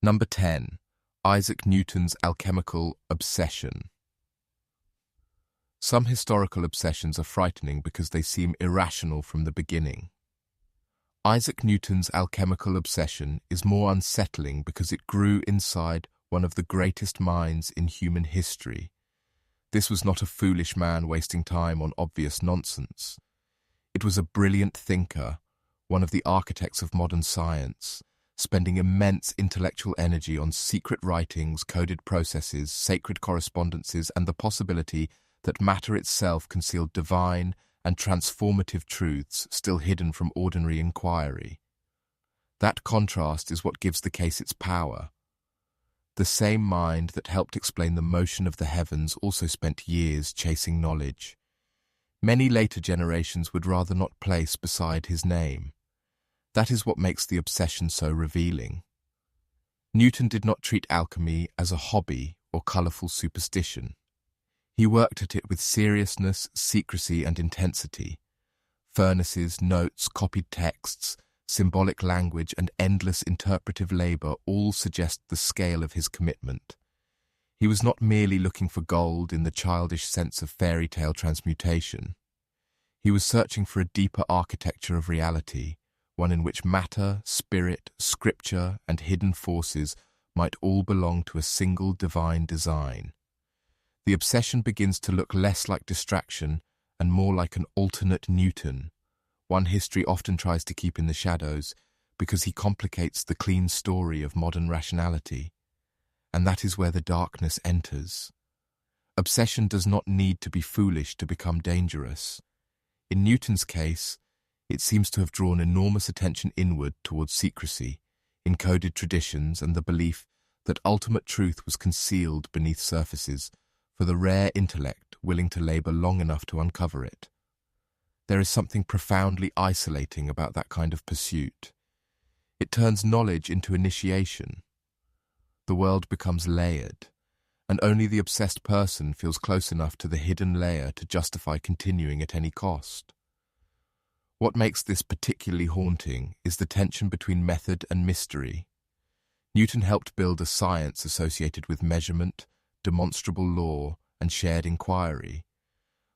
Number 10. Isaac Newton's alchemical obsession. Some historical obsessions are frightening because they seem irrational from the beginning. Isaac Newton's alchemical obsession is more unsettling because it grew inside one of the greatest minds in human history. This was not a foolish man wasting time on obvious nonsense. It was a brilliant thinker, one of the architects of modern science, spending immense intellectual energy on secret writings, coded processes, sacred correspondences, and the possibility that matter itself concealed divine and transformative truths still hidden from ordinary inquiry. That contrast is what gives the case its power. The same mind that helped explain the motion of the heavens also spent years chasing knowledge. Many later generations would rather not place beside his name. That is what makes the obsession so revealing. Newton did not treat alchemy as a hobby or colourful superstition. He worked at it with seriousness, secrecy, and intensity. Furnaces, notes, copied texts, symbolic language, and endless interpretive labour all suggest the scale of his commitment. He was not merely looking for gold in the childish sense of fairy tale transmutation. He was searching for a deeper architecture of reality, one in which matter, spirit, scripture, and hidden forces might all belong to a single divine design. The obsession begins to look less like distraction and more like an alternate Newton, one history often tries to keep in the shadows because he complicates the clean story of modern rationality. And that is where the darkness enters. Obsession does not need to be foolish to become dangerous. In Newton's case, it seems to have drawn enormous attention inward towards secrecy, encoded traditions, and the belief that ultimate truth was concealed beneath surfaces for the rare intellect willing to labour long enough to uncover it. There is something profoundly isolating about that kind of pursuit. It turns knowledge into initiation. The world becomes layered, and only the obsessed person feels close enough to the hidden layer to justify continuing at any cost. What makes this particularly haunting is the tension between method and mystery. Newton helped build a science associated with measurement, demonstrable law, and shared inquiry.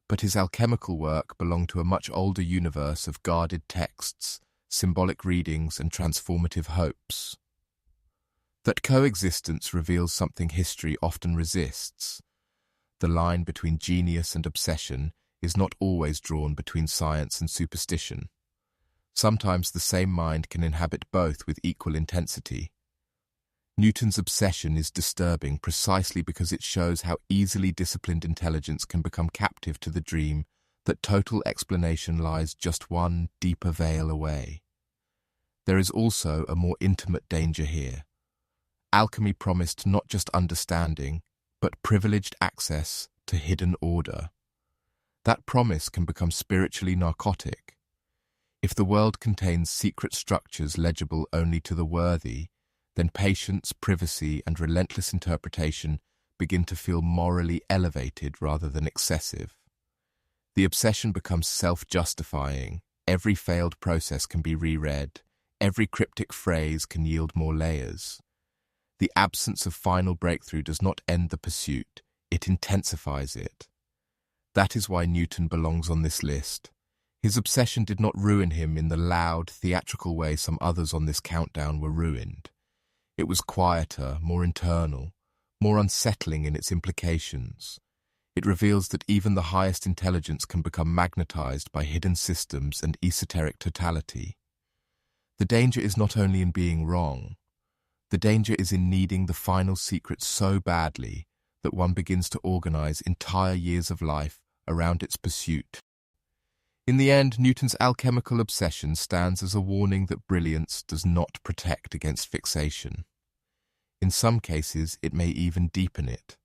But his alchemical work belonged to a much older universe of guarded texts, symbolic readings, and transformative hopes. That coexistence reveals something history often resists. The line between genius and obsession is not always drawn between science and superstition. Sometimes the same mind can inhabit both with equal intensity. Newton's obsession is disturbing precisely because it shows how easily disciplined intelligence can become captive to the dream that total explanation lies just one deeper veil away. There is also a more intimate danger here. Alchemy promised not just understanding, but privileged access to hidden order. That promise can become spiritually narcotic. If the world contains secret structures legible only to the worthy, then patience, privacy, and relentless interpretation begin to feel morally elevated rather than excessive. The obsession becomes self-justifying. Every failed process can be reread. Every cryptic phrase can yield more layers. The absence of final breakthrough does not end the pursuit, it intensifies it. That is why Newton belongs on this list. His obsession did not ruin him in the loud, theatrical way some others on this countdown were ruined. It was quieter, more internal, more unsettling in its implications. It reveals that even the highest intelligence can become magnetized by hidden systems and esoteric totality. The danger is not only in being wrong. The danger is in needing the final secret so badly that one begins to organize entire years of life around its pursuit. In the end, Newton's alchemical obsession stands as a warning that brilliance does not protect against fixation. In some cases, it may even deepen it.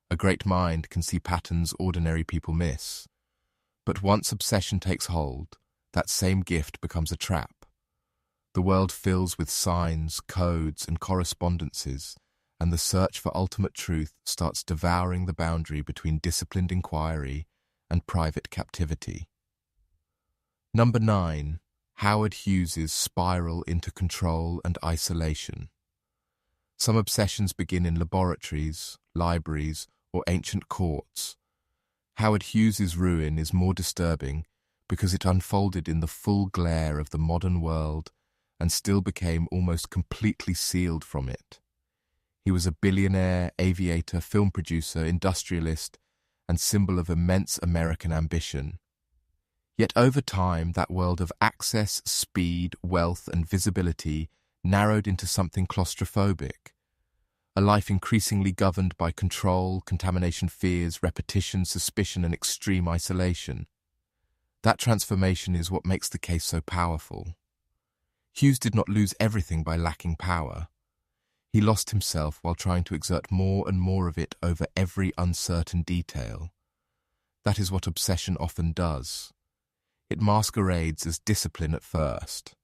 A great mind can see patterns ordinary people miss. But once obsession takes hold, that same gift becomes a trap. The world fills with signs, codes, and correspondences, and the search for ultimate truth starts devouring the boundary between disciplined inquiry and private captivity. Number 9. Howard Hughes's spiral into control and isolation. Some obsessions begin in laboratories, libraries, or ancient courts. Howard Hughes's ruin is more disturbing because it unfolded in the full glare of the modern world and still became almost completely sealed from it. He was a billionaire, aviator, film producer, industrialist, and symbol of immense American ambition. Yet over time, that world of access, speed, wealth, and visibility narrowed into something claustrophobic. A life increasingly governed by control, contamination fears, repetition, suspicion, and extreme isolation. That transformation is what makes the case so powerful. Hughes did not lose everything by lacking power. He lost himself while trying to exert more and more of it over every uncertain detail. That is what obsession often does. It masquerades as discipline at first.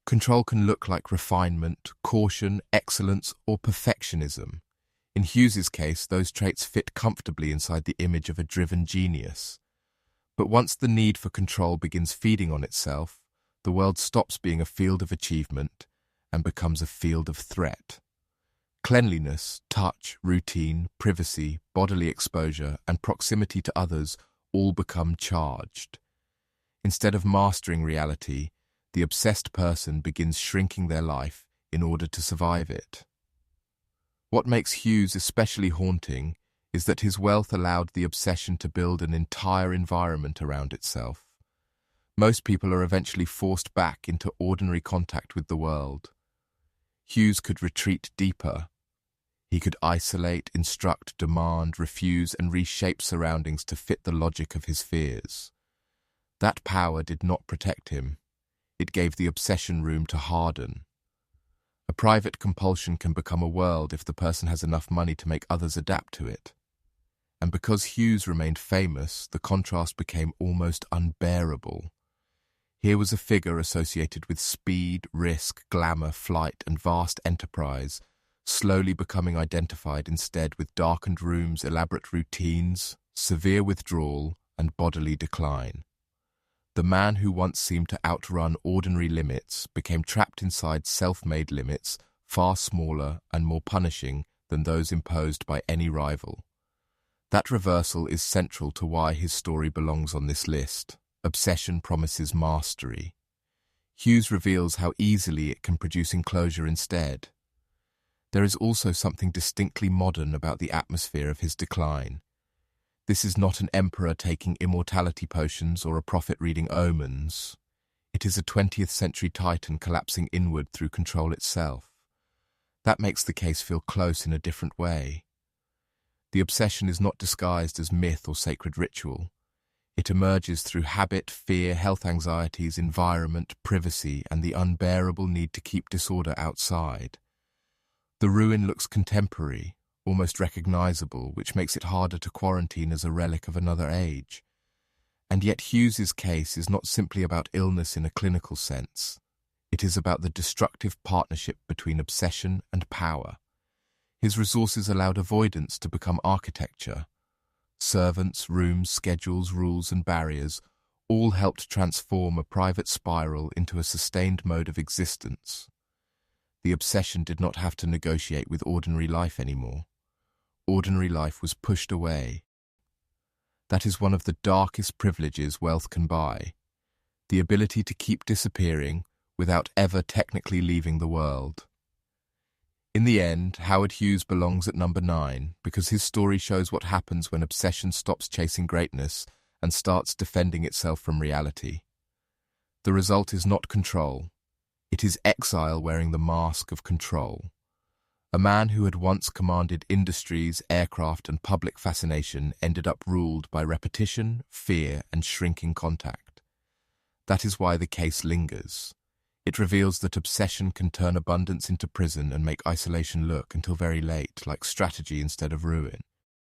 Control can look like refinement, caution, excellence, or perfectionism. In Hughes's case, those traits fit comfortably inside the image of a driven genius. But once the need for control begins feeding on itself, the world stops being a field of achievement and becomes a field of threat. Cleanliness, touch, routine, privacy, bodily exposure, and proximity to others all become charged. Instead of mastering reality, the obsessed person begins shrinking their life in order to survive it. What makes Hughes especially haunting is that his wealth allowed the obsession to build an entire environment around itself. Most people are eventually forced back into ordinary contact with the world. Hughes could retreat deeper. He could isolate, instruct, demand, refuse, and reshape surroundings to fit the logic of his fears. That power did not protect him. It gave the obsession room to harden. A private compulsion can become a world if the person has enough money to make others adapt to it. And because Hughes remained famous, the contrast became almost unbearable. Here was a figure associated with speed, risk, glamour, flight, and vast enterprise, slowly becoming identified instead with darkened rooms, elaborate routines, severe withdrawal, and bodily decline. The man who once seemed to outrun ordinary limits became trapped inside self-made limits far smaller and more punishing than those imposed by any rival. That reversal is central to why his story belongs on this list. Obsession promises mastery. Hughes reveals how easily it can produce enclosure instead. There is also something distinctly modern about the atmosphere of his decline. This is not an emperor taking immortality potions or a prophet reading omens. It is a 20th century titan collapsing inward through control itself. That makes the case feel close in a different way. The obsession is not disguised as myth or sacred ritual. It emerges through habit, fear, health anxieties, environment, privacy, and the unbearable need to keep disorder outside. The ruin looks contemporary, almost recognizable, which makes it harder to quarantine as a relic of another age. And yet Hughes's case is not simply about illness in a clinical sense. It is about the destructive partnership between obsession and power. His resources allowed avoidance to become architecture. Servants, rooms, schedules, rules, and barriers all helped transform a private spiral into a sustained mode of existence. The obsession did not have to negotiate with ordinary life anymore. Ordinary life was pushed away. That is one of the darkest privileges wealth can buy, the ability to keep disappearing without ever technically leaving the world. In the end, Howard Hughes belongs at number 9 because his story shows what happens when obsession stops chasing greatness and starts defending itself from reality. The result is not control. It is exile wearing the mask of control. A man who had once commanded industries, aircraft, and public fascination ended up ruled by repetition, fear, and shrinking contact. That is why the case lingers. It reveals that obsession can turn abundance into prison and make isolation look, until very late, like strategy instead of ruin.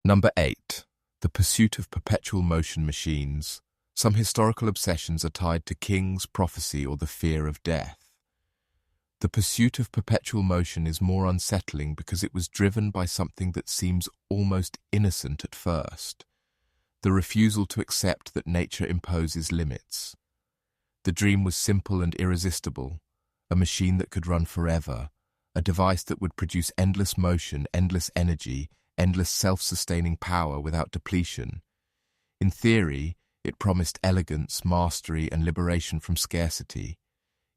Number 8. The pursuit of perpetual motion machines. Some historical obsessions are tied to kings, prophecy, or the fear of death. The pursuit of perpetual motion is more unsettling because it was driven by something that seems almost innocent at first. The refusal to accept that nature imposes limits. The dream was simple and irresistible, a machine that could run forever, a device that would produce endless motion, endless energy, endless self-sustaining power without depletion. In theory, it promised elegance, mastery, and liberation from scarcity.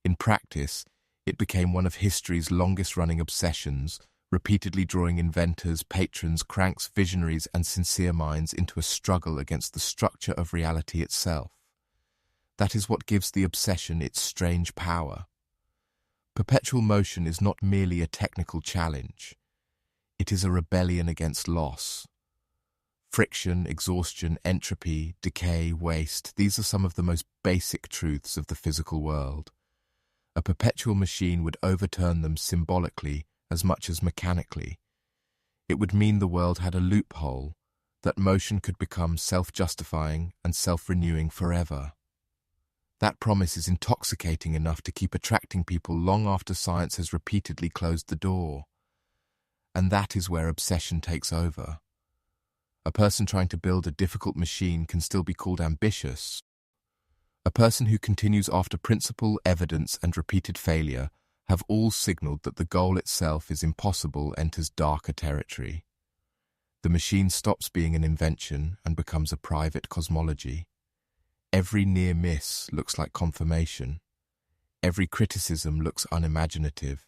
In practice, it became one of history's longest-running obsessions, repeatedly drawing inventors, patrons, cranks, visionaries, and sincere minds into a struggle against the structure of reality itself. That is what gives the obsession its strange power. Perpetual motion is not merely a technical challenge. It is a rebellion against loss. Friction, exhaustion, entropy, decay, waste, these are some of the most basic truths of the physical world. A perpetual machine would overturn them symbolically as much as mechanically. It would mean the world had a loophole, that motion could become self-justifying and self-renewing forever. That promise is intoxicating enough to keep attracting people long after science has repeatedly closed the door. And that is where obsession takes over. A person trying to build a difficult machine can still be called ambitious. A person who continues after principle, evidence, and repeated failure have all signaled that the goal itself is impossible, enters darker territory. The machine stops being an invention and becomes a private cosmology. Every near miss looks like confirmation. Every criticism looks unimaginative.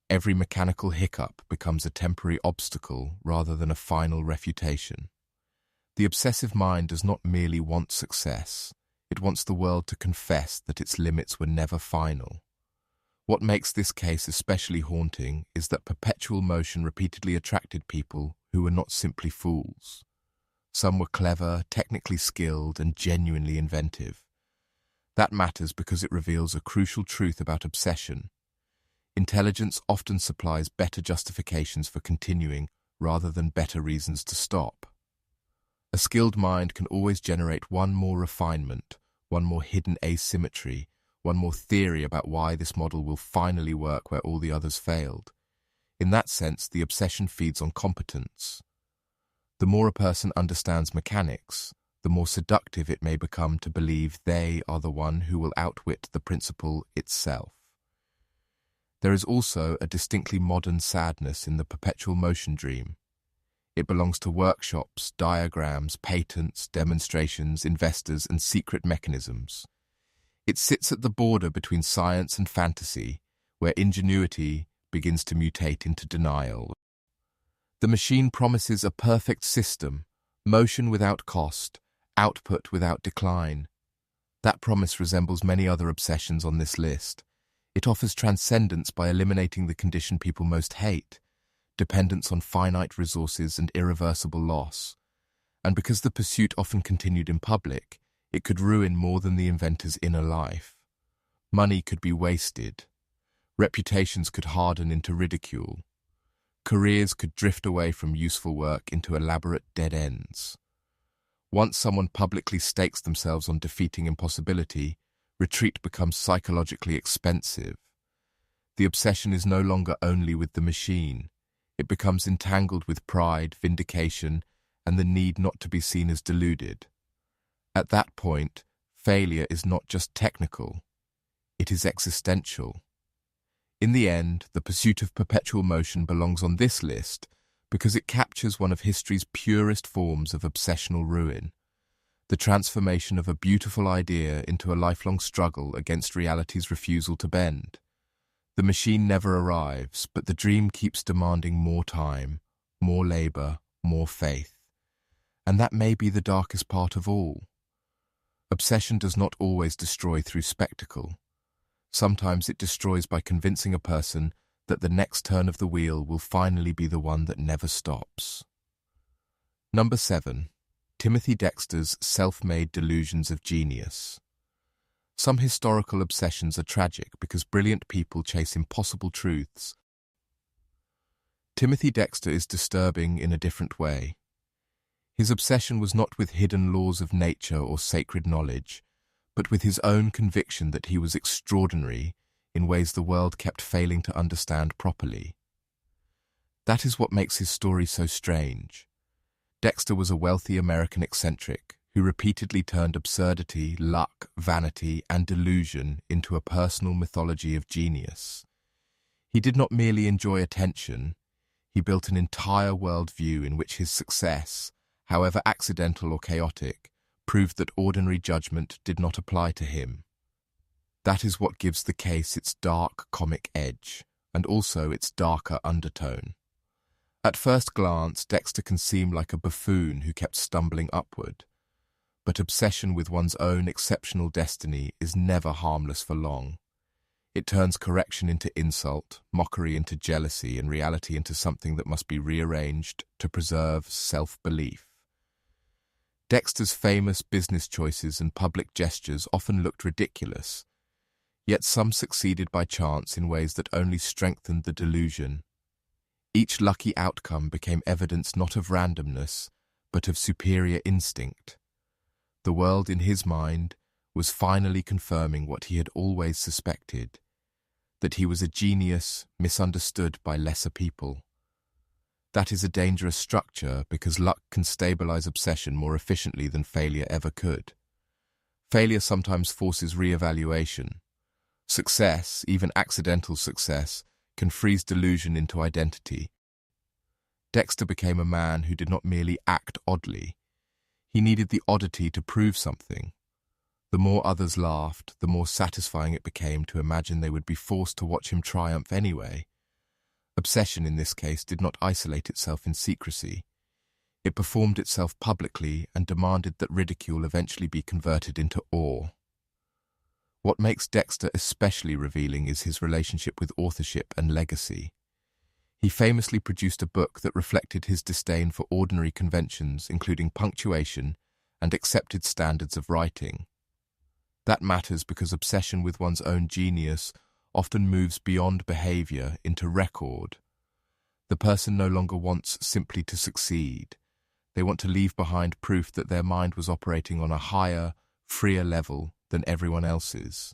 Every mechanical hiccup becomes a temporary obstacle rather than a final refutation. The obsessive mind does not merely want success. It wants the world to confess that its limits were never final. What makes this case especially haunting is that perpetual motion repeatedly attracted people who were not simply fools. Some were clever, technically skilled, and genuinely inventive. That matters because it reveals a crucial truth about obsession. Intelligence often supplies better justifications for continuing rather than better reasons to stop. A skilled mind can always generate one more refinement, one more hidden asymmetry, one more theory about why this model will finally work where all the others failed. In that sense, the obsession feeds on competence. The more a person understands mechanics, the more seductive it may become to believe they are the one who will outwit the principle itself. There is also a distinctly modern sadness in the perpetual motion dream. It belongs to workshops, diagrams, patents, demonstrations, investors, and secret mechanisms. It sits at the border between science and fantasy, where ingenuity begins to mutate into denial. The machine promises a perfect system, motion without cost, output without decline. That promise resembles many other obsessions on this list. It offers transcendence by eliminating the condition people most hate, dependence on finite resources and irreversible loss. And because the pursuit often continued in public, it could ruin more than the inventor's inner life. Money could be wasted. Reputations could harden into ridicule. Careers could drift away from useful work into elaborate dead ends. Once someone publicly stakes themselves on defeating impossibility, retreat becomes psychologically expensive. The obsession is no longer only with the machine. It becomes entangled with pride, vindication, and the need not to be seen as deluded. At that point, failure is not just technical. It is existential. In the end, the pursuit of perpetual motion belongs on this list because it captures one of history's purest forms of obsessional ruin, the transformation of a beautiful idea into a lifelong struggle against reality's refusal to bend. The machine never arrives, but the dream keeps demanding more time, more labor, more faith. And that may be the darkest part of all. Obsession does not always destroy through spectacle. Sometimes it destroys by convincing a person that the next turn of the wheel will finally be the one that never stops. Number 7. Timothy Dexter's self-made delusions of genius. Some historical obsessions are tragic because brilliant people chase impossible truths. Timothy Dexter is disturbing in a different way. His obsession was not with hidden laws of nature or sacred knowledge, but with his own conviction that he was extraordinary in ways the world kept failing to understand properly. That is what makes his story so strange. Dexter was a wealthy American eccentric who repeatedly turned absurdity, luck, vanity, and delusion into a personal mythology of genius. He did not merely enjoy attention, he built an entire worldview in which his success, however accidental or chaotic, proved that ordinary judgment did not apply to him. That is what gives the case its dark comic edge, and also its darker undertone. At first glance, Dexter can seem like a buffoon who kept stumbling upward, but obsession with one's own exceptional destiny is never harmless for long. It turns correction into insult, mockery into jealousy, and reality into something that must be rearranged to preserve self-belief. Dexter's famous business choices and public gestures often looked ridiculous, yet some succeeded by chance in ways that only strengthened the delusion. Each lucky outcome became evidence not of randomness, but of superior instinct. The world, in his mind, was finally confirming what he had always suspected, that he was a genius misunderstood by lesser people. That is a dangerous structure because luck can stabilize obsession more efficiently than failure ever could. Failure sometimes forces re-evaluation. Success, even accidental success, can freeze delusion into identity. Dexter became a man who did not merely act oddly. He needed the oddity to prove something. The more others laughed, the more satisfying it became to imagine they would be forced to watch him triumph anyway. Obsession, in this case, did not isolate itself in secrecy. It performed itself publicly and demanded that ridicule eventually be converted into awe. What makes Dexter especially revealing is his relationship with authorship and legacy. He famously produced a book that reflected his disdain for ordinary conventions, including punctuation and accepted standards of writing. That matters because obsession with one's own genius often moves beyond behavior into record. The person no longer wants simply to succeed. They want to leave behind proof that their mind was operating on a higher, freer level than everyone else's.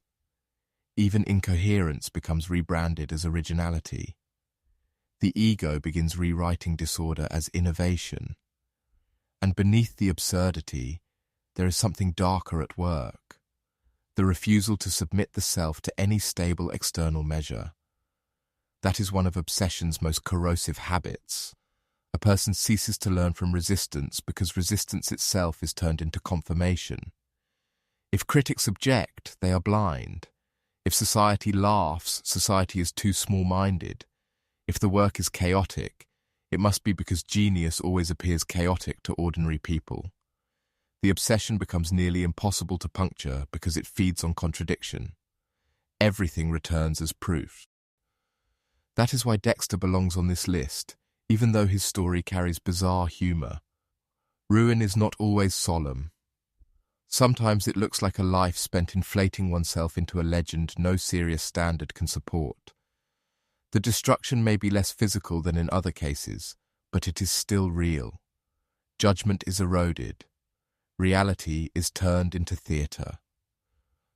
Even incoherence becomes rebranded as originality. The ego begins rewriting disorder as innovation. And beneath the absurdity, there is something darker at work. The refusal to submit the self to any stable external measure. That is one of obsession's most corrosive habits. A person ceases to learn from resistance because resistance itself is turned into confirmation. If critics object, they are blind. If society laughs, society is too small-minded. If the work is chaotic, it must be because genius always appears chaotic to ordinary people. The obsession becomes nearly impossible to puncture because it feeds on contradiction. Everything returns as proof. That is why Dexter belongs on this list, even though his story carries bizarre humor. Ruin is not always solemn. Sometimes it looks like a life spent inflating oneself into a legend no serious standard can support. The destruction may be less physical than in other cases, but it is still real. Judgment is eroded. Reality is turned into theater.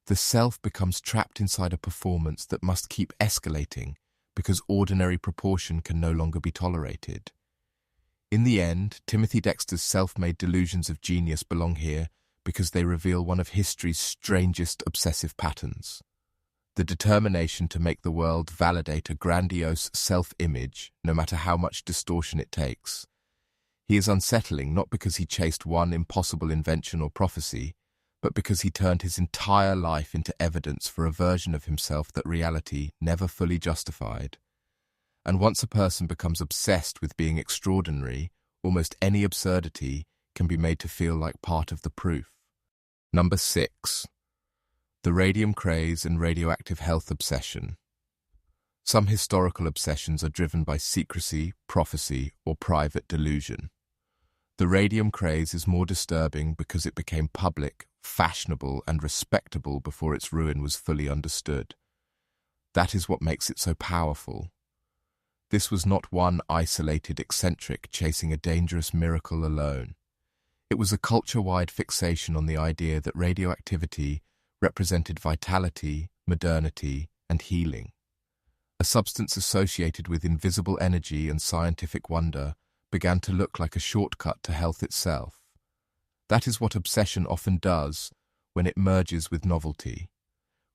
The self becomes trapped inside a performance that must keep escalating because ordinary proportion can no longer be tolerated. In the end, Timothy Dexter's self-made delusions of genius belong here because they reveal one of history's strangest obsessive patterns. The determination to make the world validate a grandiose self-image, no matter how much distortion it takes. He is unsettling not because he chased one impossible invention or prophecy, but because he turned his entire life into evidence for a version of himself that reality never fully justified. And once a person becomes obsessed with being extraordinary, almost any absurdity can be made to feel like part of the proof. Number 6. The radium craze and radioactive health obsession. Some historical obsessions are driven by secrecy, prophecy, or private delusion. The radium craze is more disturbing because it became public, fashionable, and respectable before its ruin was fully understood. That is what makes it so powerful. This was not one isolated eccentric chasing a dangerous miracle alone. It was a culture-wide fixation on the idea that radioactivity represented vitality, modernity, and healing. A substance associated with invisible energy and scientific wonder began to look like a shortcut to health itself. That is what obsession often does when it merges with novelty.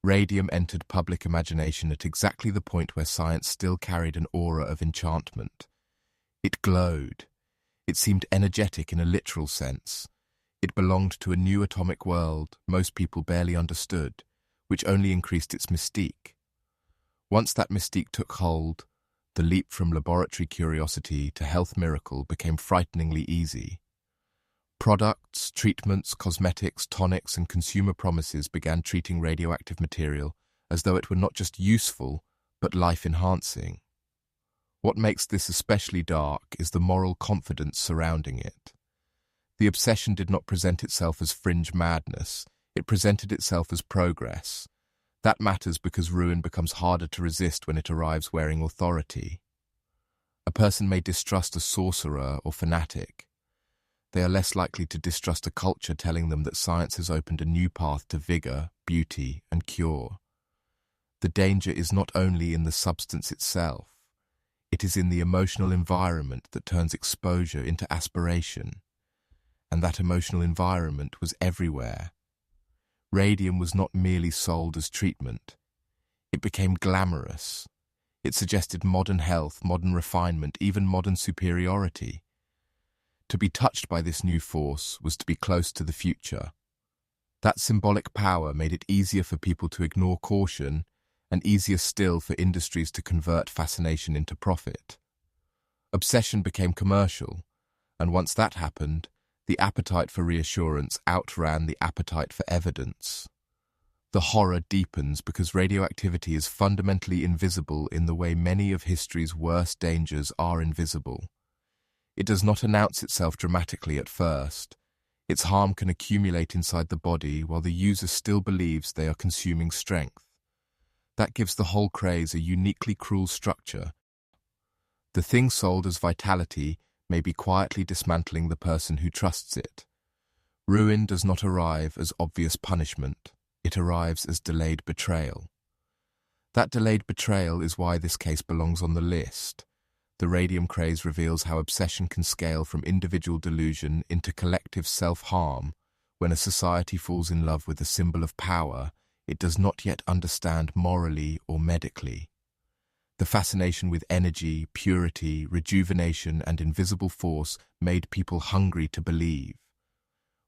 Radium entered public imagination at exactly the point where science still carried an aura of enchantment. It glowed. It seemed energetic in a literal sense. It belonged to a new atomic world most people barely understood, which only increased its mystique. Once that mystique took hold, the leap from laboratory curiosity to health miracle became frighteningly easy. Products, treatments, cosmetics, tonics, and consumer promises began treating radioactive material as though it were not just useful, but life-enhancing. What makes this especially dark is the moral confidence surrounding it. The obsession did not present itself as fringe madness, it presented itself as progress. That matters because ruin becomes harder to resist when it arrives wearing authority. A person may distrust a sorcerer or fanatic. They are less likely to distrust a culture telling them that science has opened a new path to vigor, beauty, and cure. The danger is not only in the substance itself, it is in the emotional environment that turns exposure into aspiration. And that emotional environment was everywhere. Radium was not merely sold as treatment. It became glamorous. It suggested modern health, modern refinement, even modern superiority. To be touched by this new force was to be close to the future. That symbolic power made it easier for people to ignore caution and easier still for industries to convert fascination into profit. Obsession became commercial, and once that happened, the appetite for reassurance outran the appetite for evidence. The horror deepens because radioactivity is fundamentally invisible in the way many of history's worst dangers are invisible. It does not announce itself dramatically at first. Its harm can accumulate inside the body while the user still believes they are consuming strength. That gives the whole craze a uniquely cruel structure. The thing sold as vitality may be quietly dismantling the person who trusts it. Ruin does not arrive as obvious punishment. It arrives as delayed betrayal. That delayed betrayal is why this case belongs on the list. The radium craze reveals how obsession can scale from individual delusion into collective self-harm. When a society falls in love with a symbol of power, it does not yet understand morally or medically. The fascination with energy, purity, rejuvenation, and invisible force made people hungry to believe.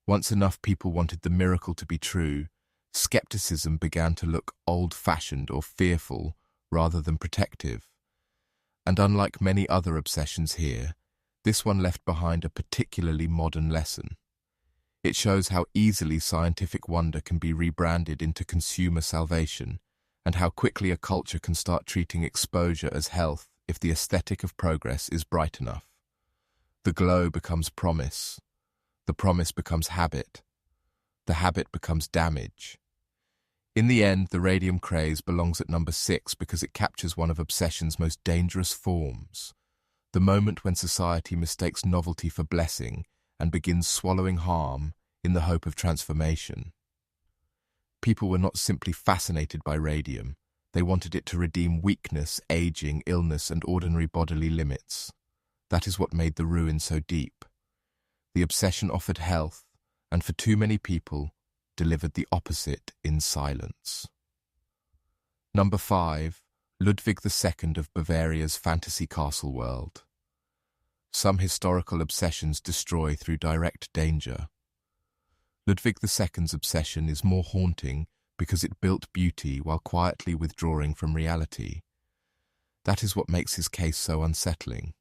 Once enough people wanted the miracle to be true, skepticism began to look old-fashioned or fearful rather than protective. And unlike many other obsessions here, this one left behind a particularly modern lesson. It shows how easily scientific wonder can be rebranded into consumer salvation, and how quickly a culture can start treating exposure as health if the aesthetic of progress is bright enough. The glow becomes promise. The promise becomes habit. The habit becomes damage. In the end, the radium craze belongs at number 6 because it captures one of obsession's most dangerous forms, the moment when society mistakes novelty for blessing and begins swallowing harm in the hope of transformation. People were not simply fascinated by radium, they wanted it to redeem weakness, aging, illness, and ordinary bodily limits. That is what made the ruin so deep. The obsession offered health, and for too many people, delivered the opposite in silence. Number 5. Ludwig II of Bavaria's fantasy castle world. Some historical obsessions destroy through direct danger. Ludwig II's obsession is more haunting because it built beauty while quietly withdrawing from reality. That is what makes his case so unsettling.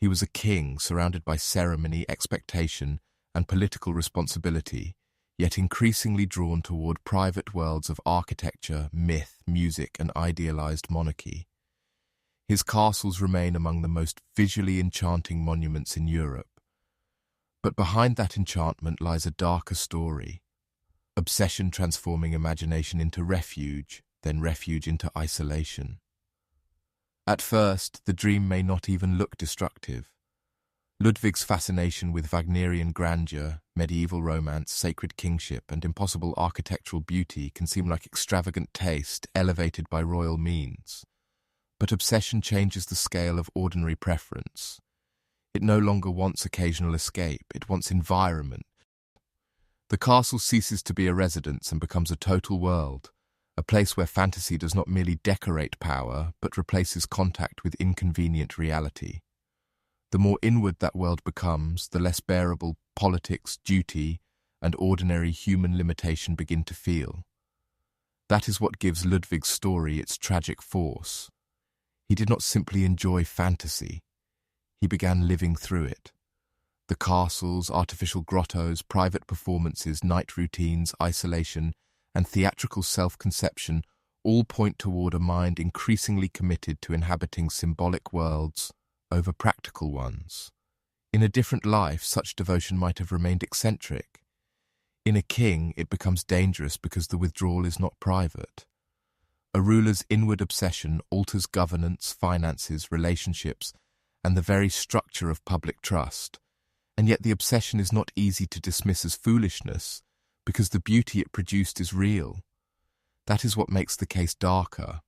He was a king surrounded by ceremony, expectation, and political responsibility, yet increasingly drawn toward private worlds of architecture, myth, music, and idealized monarchy. His castles remain among the most visually enchanting monuments in Europe. But behind that enchantment lies a darker story. Obsession transforming imagination into refuge, then refuge into isolation. At first, the dream may not even look destructive. Ludwig's fascination with Wagnerian grandeur, medieval romance, sacred kingship, and impossible architectural beauty can seem like extravagant taste elevated by royal means. But obsession changes the scale of ordinary preference. It no longer wants occasional escape, it wants environment. The castle ceases to be a residence and becomes a total world, a place where fantasy does not merely decorate power, but replaces contact with inconvenient reality. The more inward that world becomes, the less bearable politics, duty, and ordinary human limitation begin to feel. That is what gives Ludwig's story its tragic force. He did not simply enjoy fantasy. He began living through it. The castles, artificial grottos, private performances, night routines, isolation, and theatrical self-conception all point toward a mind increasingly committed to inhabiting symbolic worlds over practical ones. In a different life, such devotion might have remained eccentric. In a king, it becomes dangerous because the withdrawal is not private. A ruler's inward obsession alters governance, finances, relationships, and the very structure of public trust. And yet the obsession is not easy to dismiss as foolishness, because the beauty it produced is real. That is what makes the case darker.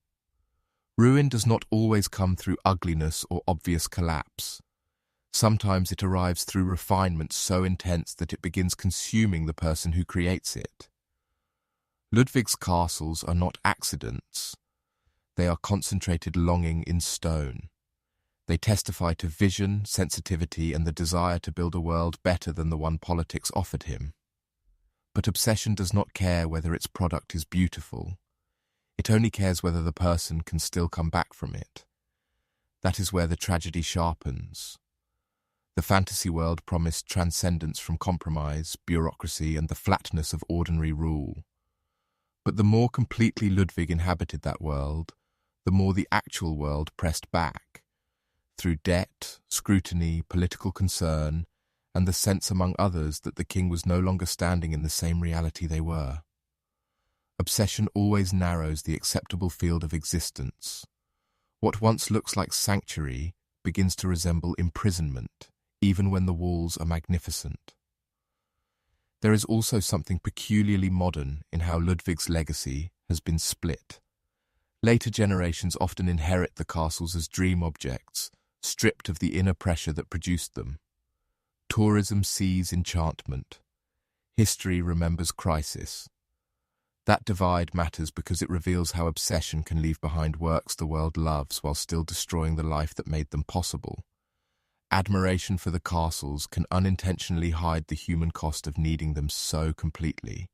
Ruin does not always come through ugliness or obvious collapse. Sometimes it arrives through refinement so intense that it begins consuming the person who creates it. Ludwig's castles are not accidents. They are concentrated longing in stone. They testify to vision, sensitivity, and the desire to build a world better than the one politics offered him. But obsession does not care whether its product is beautiful. It only cares whether the person can still come back from it. That is where the tragedy sharpens. The fantasy world promised transcendence from compromise, bureaucracy, and the flatness of ordinary rule. But the more completely Ludwig inhabited that world, the more the actual world pressed back. Through debt, scrutiny, political concern, and the sense among others that the king was no longer standing in the same reality they were. Obsession always narrows the acceptable field of existence. What once looks like sanctuary begins to resemble imprisonment, even when the walls are magnificent. There is also something peculiarly modern in how Ludwig's legacy has been split. Later generations often inherit the castles as dream objects, stripped of the inner pressure that produced them. Tourism sees enchantment. History remembers crisis. That divide matters because it reveals how obsession can leave behind works the world loves while still destroying the life that made them possible. Admiration for the castles can unintentionally hide the human cost of needing them so completely.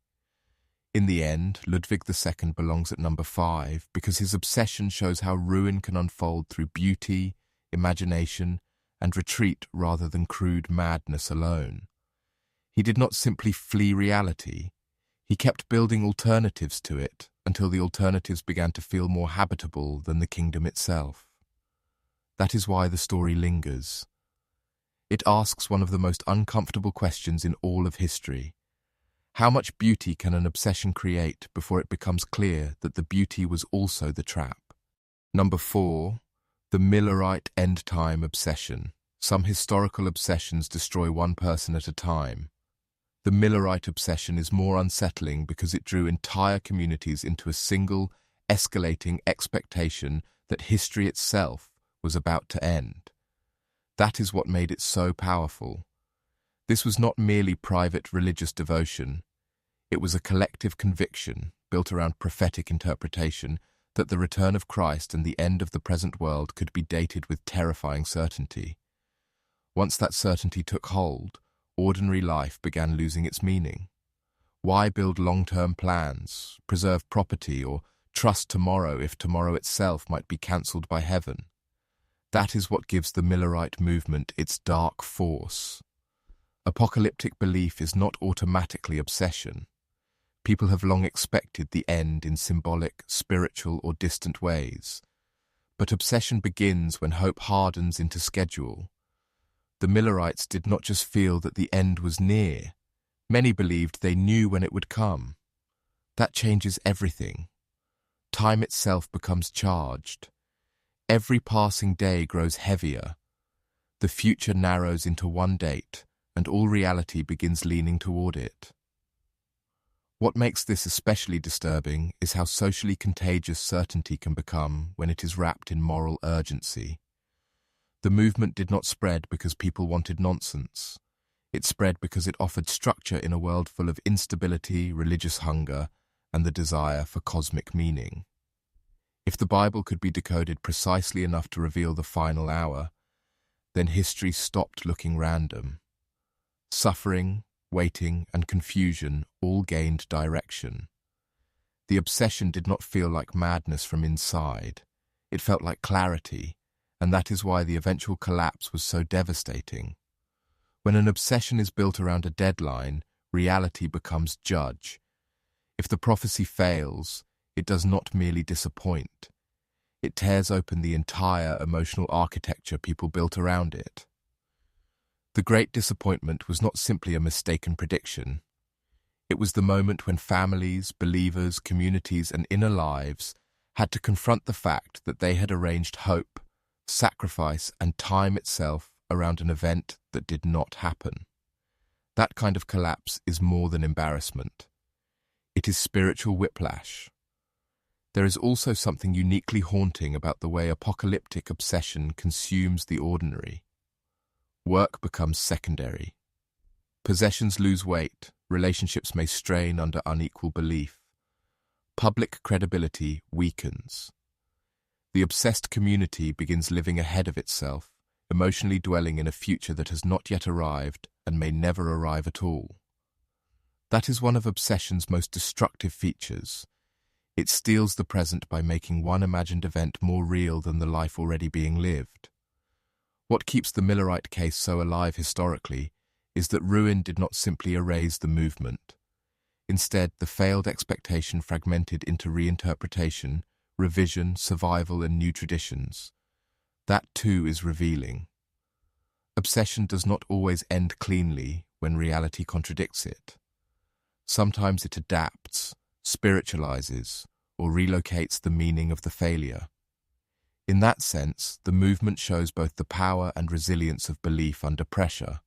In the end, Ludwig II belongs at number 5 because his obsession shows how ruin can unfold through beauty, imagination, and retreat rather than crude madness alone. He did not simply flee reality. He kept building alternatives to it until the alternatives began to feel more habitable than the kingdom itself. That is why the story lingers. It asks one of the most uncomfortable questions in all of history. How much beauty can an obsession create before it becomes clear that the beauty was also the trap? Number 4. The Millerite end-time obsession. Some historical obsessions destroy one person at a time. The Millerite obsession is more unsettling because it drew entire communities into a single, escalating expectation that history itself was about to end. That is what made it so powerful. This was not merely private religious devotion. It was a collective conviction, built around prophetic interpretation, that the return of Christ and the end of the present world could be dated with terrifying certainty. Once that certainty took hold, ordinary life began losing its meaning. Why build long-term plans, preserve property, or trust tomorrow if tomorrow itself might be cancelled by heaven? That is what gives the Millerite movement its dark force. Apocalyptic belief is not automatically obsession. People have long expected the end in symbolic, spiritual, or distant ways. But obsession begins when hope hardens into schedule. The Millerites did not just feel that the end was near. Many believed they knew when it would come. That changes everything. Time itself becomes charged. Every passing day grows heavier. The future narrows into one date, and all reality begins leaning toward it. What makes this especially disturbing is how socially contagious certainty can become when it is wrapped in moral urgency. The movement did not spread because people wanted nonsense. It spread because it offered structure in a world full of instability, religious hunger, and the desire for cosmic meaning. If the Bible could be decoded precisely enough to reveal the final hour, then history stopped looking random. Suffering, waiting, and confusion all gained direction. The obsession did not feel like madness from inside. It felt like clarity, and that is why the eventual collapse was so devastating. When an obsession is built around a deadline, reality becomes judge. If the prophecy fails, it does not merely disappoint. It tears open the entire emotional architecture people built around it. The great disappointment was not simply a mistaken prediction. It was the moment when families, believers, communities, and inner lives had to confront the fact that they had arranged hope, sacrifice, and time itself around an event that did not happen. That kind of collapse is more than embarrassment. It is spiritual whiplash. There is also something uniquely haunting about the way apocalyptic obsession consumes the ordinary. Work becomes secondary. Possessions lose weight, relationships may strain under unequal belief. Public credibility weakens. The obsessed community begins living ahead of itself, emotionally dwelling in a future that has not yet arrived and may never arrive at all. That is one of obsession's most destructive features. It steals the present by making one imagined event more real than the life already being lived. What keeps the Millerite case so alive historically is that ruin did not simply erase the movement. Instead, the failed expectation fragmented into reinterpretation, revision, survival, and new traditions. That too is revealing. Obsession does not always end cleanly when reality contradicts it. Sometimes it adapts, spiritualizes, or relocates the meaning of the failure. In that sense, the movement shows both the power and resilience of belief under pressure.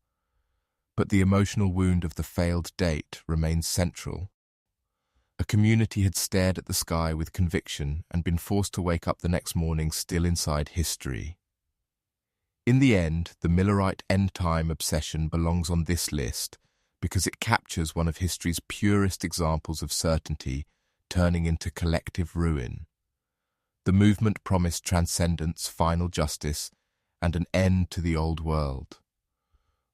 But the emotional wound of the failed date remains central. A community had stared at the sky with conviction and been forced to wake up the next morning still inside history. In the end, the Millerite end-time obsession belongs on this list because it captures one of history's purest examples of certainty turning into collective ruin. The movement promised transcendence, final justice, and an end to the old world.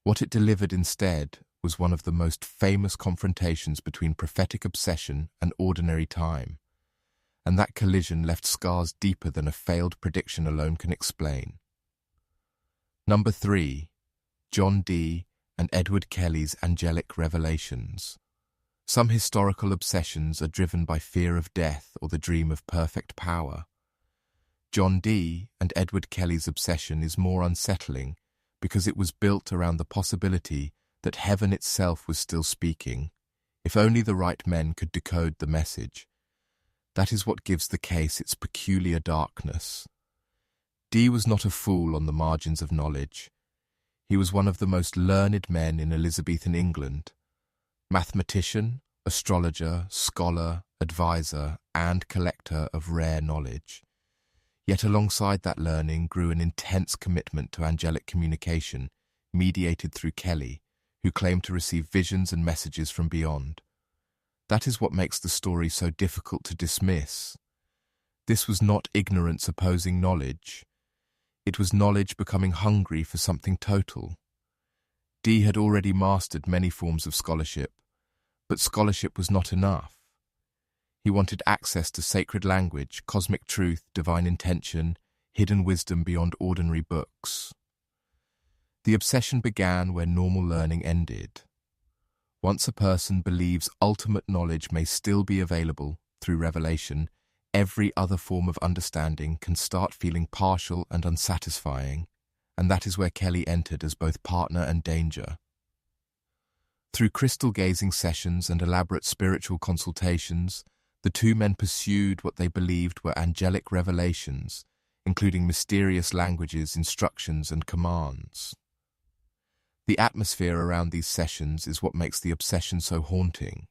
What it delivered instead was one of the most famous confrontations between prophetic obsession and ordinary time, and that collision left scars deeper than a failed prediction alone can explain. Number 3. John Dee and Edward Kelley's angelic revelations. Some historical obsessions are driven by fear of death or the dream of perfect power. John Dee and Edward Kelley's obsession is more unsettling because it was built around the possibility that heaven itself was still speaking, if only the right men could decode the message. That is what gives the case its peculiar darkness. Dee was not a fool on the margins of knowledge. He was one of the most learned men in Elizabethan England. Mathematician, astrologer, scholar, advisor, and collector of rare knowledge. Yet alongside that learning grew an intense commitment to angelic communication, mediated through Kelley, who claimed to receive visions and messages from beyond. That is what makes the story so difficult to dismiss. This was not ignorance opposing knowledge. It was knowledge becoming hungry for something total. Dee had already mastered many forms of scholarship, but scholarship was not enough. He wanted access to sacred language, cosmic truth, divine intention, hidden wisdom beyond ordinary books. The obsession began where normal learning ended. Once a person believes ultimate knowledge may still be available through revelation, every other form of understanding can start feeling partial and unsatisfying, and that is where Kelley entered as both partner and danger. Through crystal-gazing sessions and elaborate spiritual consultations, the two men pursued what they believed were angelic revelations, including mysterious languages, instructions, and commands. The atmosphere around these sessions is what makes the obsession so haunting.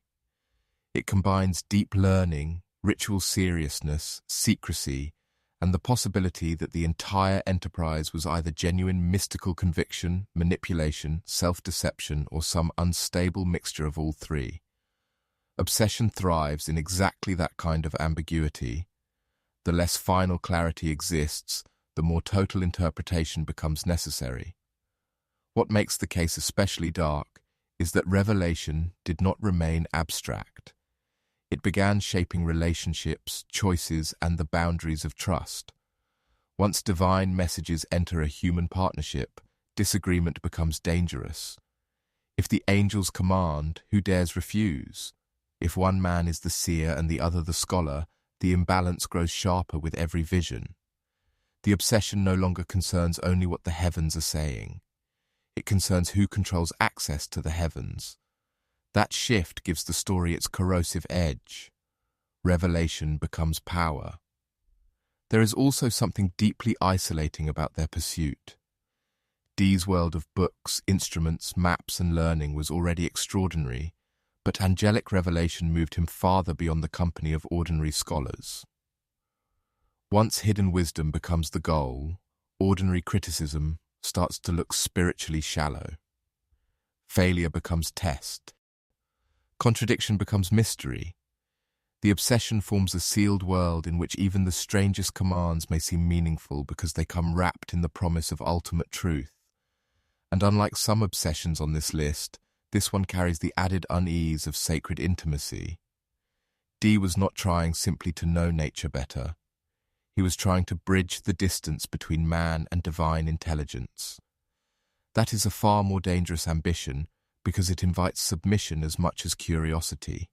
It combines deep learning, ritual seriousness, secrecy, and the possibility that the entire enterprise was either genuine mystical conviction, manipulation, self-deception, or some unstable mixture of all three. Obsession thrives in exactly that kind of ambiguity. The less final clarity exists, the more total interpretation becomes necessary. What makes the case especially dark is that revelation did not remain abstract. It began shaping relationships, choices, and the boundaries of trust. Once divine messages enter a human partnership, disagreement becomes dangerous. If the angels command, who dares refuse? If one man is the seer and the other the scholar, the imbalance grows sharper with every vision. The obsession no longer concerns only what the heavens are saying. It concerns who controls access to the heavens. That shift gives the story its corrosive edge. Revelation becomes power. There is also something deeply isolating about their pursuit. Dee's world of books, instruments, maps, and learning was already extraordinary, but angelic revelation moved him farther beyond the company of ordinary scholars. Once hidden wisdom becomes the goal, ordinary criticism starts to look spiritually shallow. Failure becomes test. Contradiction becomes mystery. The obsession forms a sealed world in which even the strangest commands may seem meaningful because they come wrapped in the promise of ultimate truth. And unlike some obsessions on this list, this one carries the added unease of sacred intimacy. Dee was not trying simply to know nature better. He was trying to bridge the distance between man and divine intelligence. That is a far more dangerous ambition because it invites submission as much as curiosity.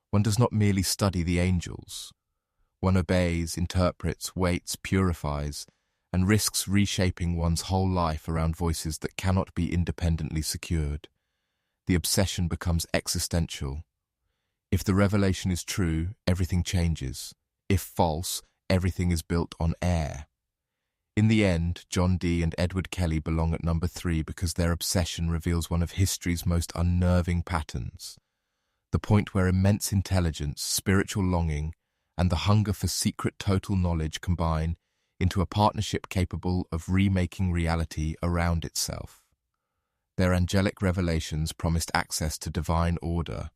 One does not merely study the angels. One obeys, interprets, waits, purifies, and risks reshaping one's whole life around voices that cannot be independently secured. The obsession becomes existential. If the revelation is true, everything changes. If false, everything is built on air. In the end, John Dee and Edward Kelley belong at number 3 because their obsession reveals one of history's most unnerving patterns. The point where immense intelligence, spiritual longing, and the hunger for secret total knowledge combine into a partnership capable of remaking reality around itself. Their angelic revelations promised access to divine order.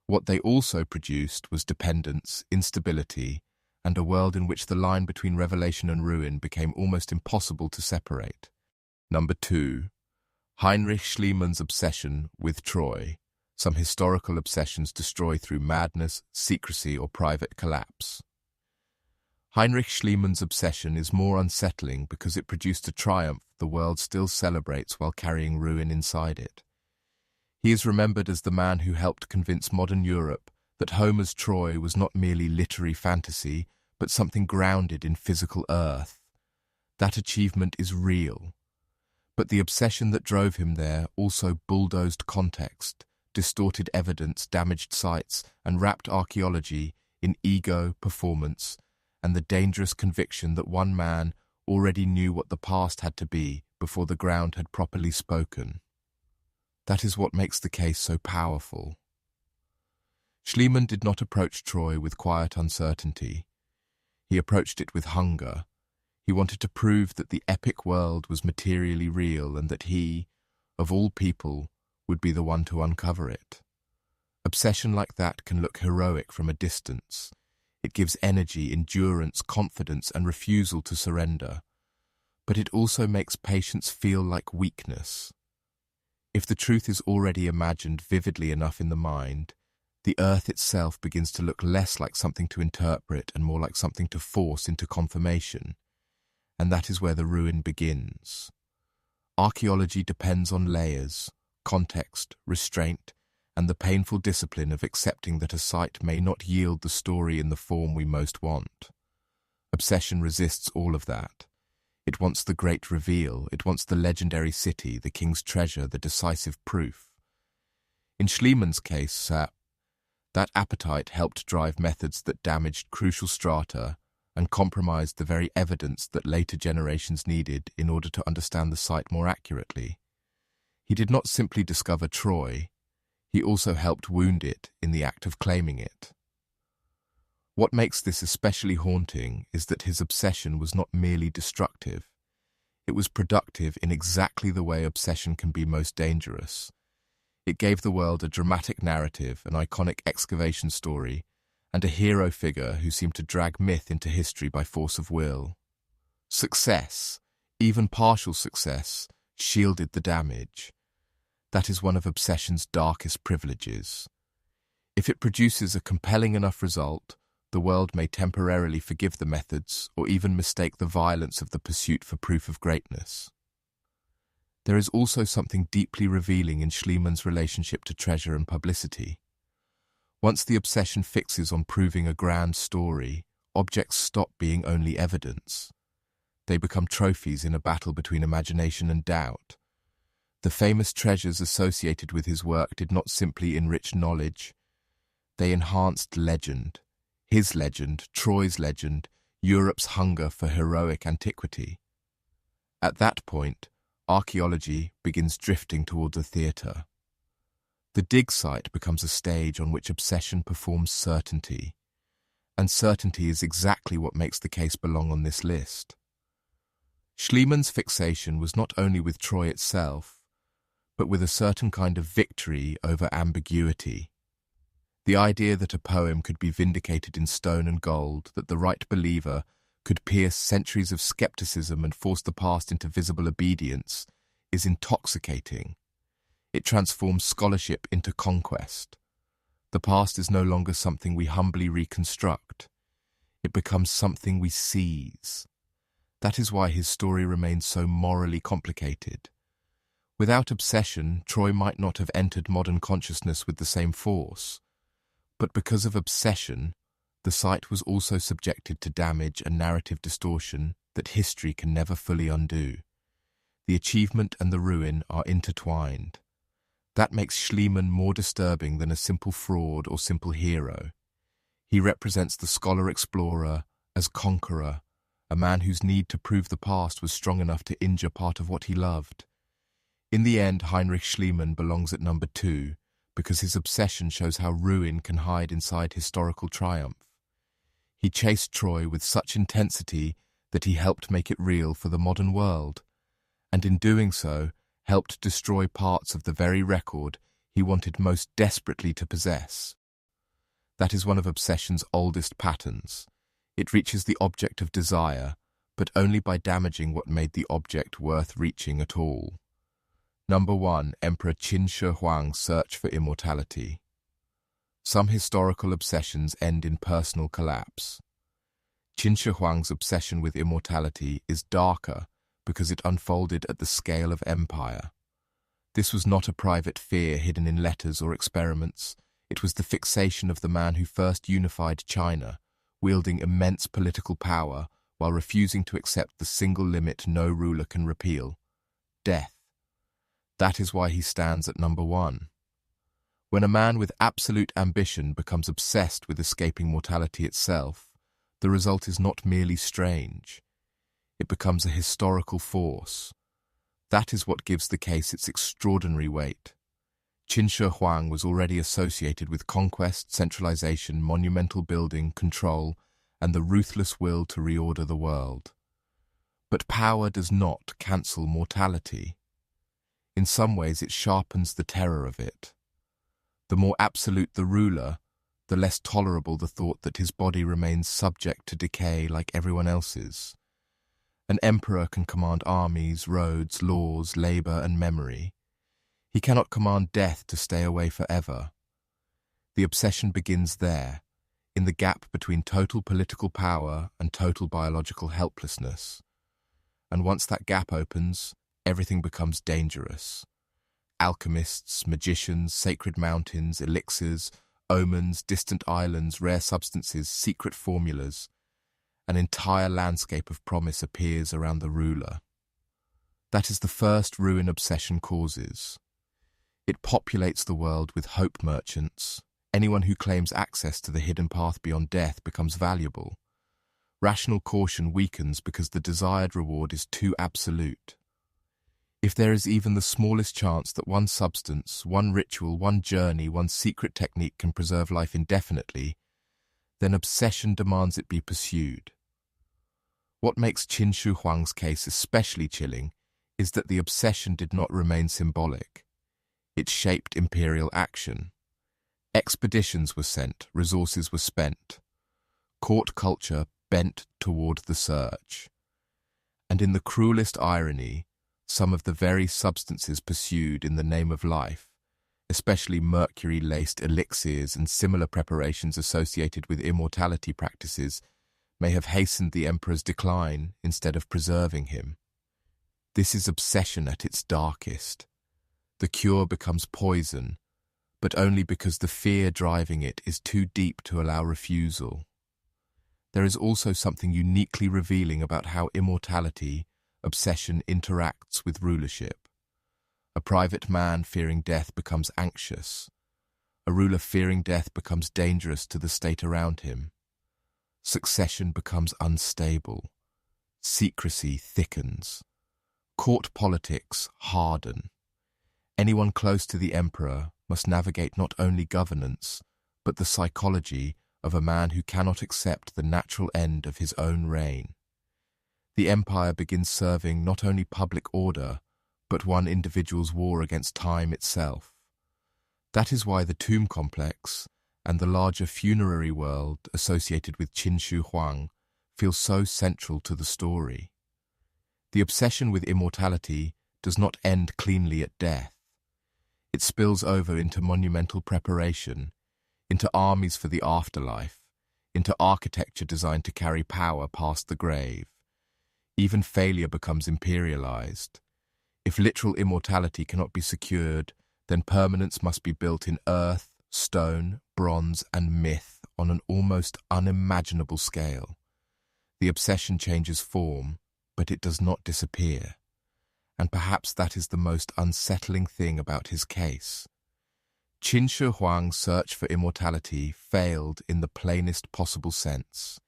What they also produced was dependence, instability, and a world in which the line between revelation and ruin became almost impossible to separate. Number 2. Heinrich Schliemann's obsession with Troy. Some historical obsessions destroy through madness, secrecy, or private collapse. Heinrich Schliemann's obsession is more unsettling because it produced a triumph the world still celebrates while carrying ruin inside it. He is remembered as the man who helped convince modern Europe that Homer's Troy was not merely literary fantasy, but something grounded in physical earth. That achievement is real. But the obsession that drove him there also bulldozed context, distorted evidence, damaged sites, and wrapped archaeology in ego, performance, and the dangerous conviction that one man already knew what the past had to be before the ground had properly spoken. That is what makes the case so powerful. Schliemann did not approach Troy with quiet uncertainty. He approached it with hunger. He wanted to prove that the epic world was materially real and that he, of all people, would be the one to uncover it. Obsession like that can look heroic from a distance. It gives energy, endurance, confidence, and refusal to surrender. But it also makes patience feel like weakness. If the truth is already imagined vividly enough in the mind, the earth itself begins to look less like something to interpret and more like something to force into confirmation. And that is where the ruin begins. Archaeology depends on layers, context, restraint, and the painful discipline of accepting that a site may not yield the story in the form we most want. Obsession resists all of that. It wants the great reveal, it wants the legendary city, the king's treasure, the decisive proof. In Schliemann's case, that appetite helped drive methods that damaged crucial strata and compromised the very evidence that later generations needed in order to understand the site more accurately. He did not simply discover Troy, he also helped wound it in the act of claiming it. What makes this especially haunting is that his obsession was not merely destructive. It was productive in exactly the way obsession can be most dangerous. It gave the world a dramatic narrative, an iconic excavation story, and a hero figure who seemed to drag myth into history by force of will. Success, even partial success, shielded the damage. That is one of obsession's darkest privileges. If it produces a compelling enough result, the world may temporarily forgive the methods or even mistake the violence of the pursuit for proof of greatness. There is also something deeply revealing in Schliemann's relationship to treasure and publicity. Once the obsession fixes on proving a grand story, objects stop being only evidence. They become trophies in a battle between imagination and doubt. The famous treasures associated with his work did not simply enrich knowledge, they enhanced legend. His legend, Troy's legend, Europe's hunger for heroic antiquity. At that point, archaeology begins drifting toward the theatre. The dig site becomes a stage on which obsession performs certainty, and certainty is exactly what makes the case belong on this list. Schliemann's fixation was not only with Troy itself, but with a certain kind of victory over ambiguity. The idea that a poem could be vindicated in stone and gold, that the right believer could pierce centuries of skepticism and force the past into visible obedience, is intoxicating. It transforms scholarship into conquest. The past is no longer something we humbly reconstruct. It becomes something we seize. That is why his story remains so morally complicated. Without obsession, Troy might not have entered modern consciousness with the same force. But because of obsession, the site was also subjected to damage and narrative distortion that history can never fully undo. The achievement and the ruin are intertwined. That makes Schliemann more disturbing than a simple fraud or simple hero. He represents the scholar-explorer as conqueror, a man whose need to prove the past was strong enough to injure part of what he loved. In the end, Heinrich Schliemann belongs at number 2, because his obsession shows how ruin can hide inside historical triumph. He chased Troy with such intensity that he helped make it real for the modern world, and in doing so, helped destroy parts of the very record he wanted most desperately to possess. That is one of obsession's oldest patterns. It reaches the object of desire, but only by damaging what made the object worth reaching at all. Number 1, Emperor Qin Shi Huang's search for immortality. Some historical obsessions end in personal collapse. Qin Shi Huang's obsession with immortality is darker because it unfolded at the scale of empire. This was not a private fear hidden in letters or experiments. It was the fixation of the man who first unified China, wielding immense political power while refusing to accept the single limit no ruler can repeal: death. That is why he stands at number 1. When a man with absolute ambition becomes obsessed with escaping mortality itself, the result is not merely strange. It becomes a historical force. That is what gives the case its extraordinary weight. Qin Shi Huang was already associated with conquest, centralization, monumental building, control, and the ruthless will to reorder the world. But power does not cancel mortality. In some ways, it sharpens the terror of it. The more absolute the ruler, the less tolerable the thought that his body remains subject to decay like everyone else's. An emperor can command armies, roads, laws, labor, and memory. He cannot command death to stay away forever. The obsession begins there, in the gap between total political power and total biological helplessness. And once that gap opens, everything becomes dangerous. Alchemists, magicians, sacred mountains, elixirs, omens, distant islands, rare substances, secret formulas. An entire landscape of promise appears around the ruler. That is the first ruin obsession causes. It populates the world with hope merchants. Anyone who claims access to the hidden path beyond death becomes valuable. Rational caution weakens because the desired reward is too absolute. If there is even the smallest chance that one substance, one ritual, one journey, one secret technique can preserve life indefinitely, then obsession demands it be pursued. What makes Qin Shi Huang's case especially chilling is that the obsession did not remain symbolic. It shaped imperial action. Expeditions were sent, resources were spent. Court culture bent toward the search. And in the cruelest irony, some of the very substances pursued in the name of life, especially mercury-laced elixirs and similar preparations associated with immortality practices, may have hastened the emperor's decline instead of preserving him. This is obsession at its darkest. The cure becomes poison, but only because the fear driving it is too deep to allow refusal. There is also something uniquely revealing about how immortality, obsession interacts with rulership. A private man fearing death becomes anxious. A ruler fearing death becomes dangerous to the state around him. Succession becomes unstable. Secrecy thickens. Court politics harden. Anyone close to the emperor must navigate not only governance, but the psychology of a man who cannot accept the natural end of his own reign. The empire begins serving not only public order, but one individual's war against time itself. That is why the tomb complex and the larger funerary world associated with Qin Shi Huang feel so central to the story. The obsession with immortality does not end cleanly at death. It spills over into monumental preparation, into armies for the afterlife, into architecture designed to carry power past the grave. Even failure becomes imperialized. If literal immortality cannot be secured, then permanence must be built in earth, stone, bronze, and myth on an almost unimaginable scale. The obsession changes form, but it does not disappear. And perhaps that is the most unsettling thing about his case. Qin Shi Huang's search for immortality failed in the plainest possible sense.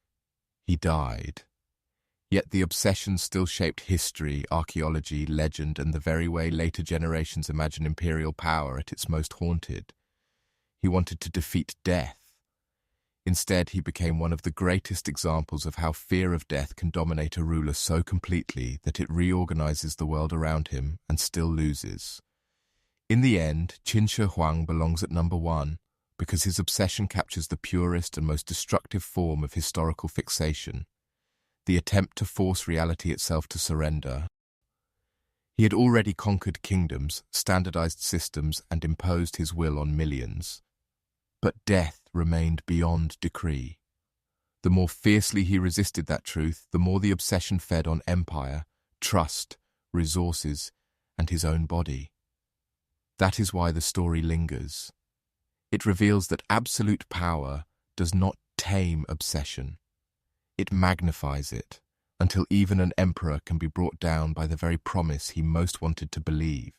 He died. Yet the obsession still shaped history, archaeology, legend, and the very way later generations imagine imperial power at its most haunted. He wanted to defeat death. Instead, he became one of the greatest examples of how fear of death can dominate a ruler so completely that it reorganizes the world around him and still loses. In the end, Qin Shi Huang belongs at number 1 because his obsession captures the purest and most destructive form of historical fixation, the attempt to force reality itself to surrender. He had already conquered kingdoms, standardized systems, and imposed his will on millions. But death remained beyond decree. The more fiercely he resisted that truth, the more the obsession fed on empire, trust, resources, and his own body. That is why the story lingers. It reveals that absolute power does not tame obsession. It magnifies it, until even an emperor can be brought down by the very promise he most wanted to believe.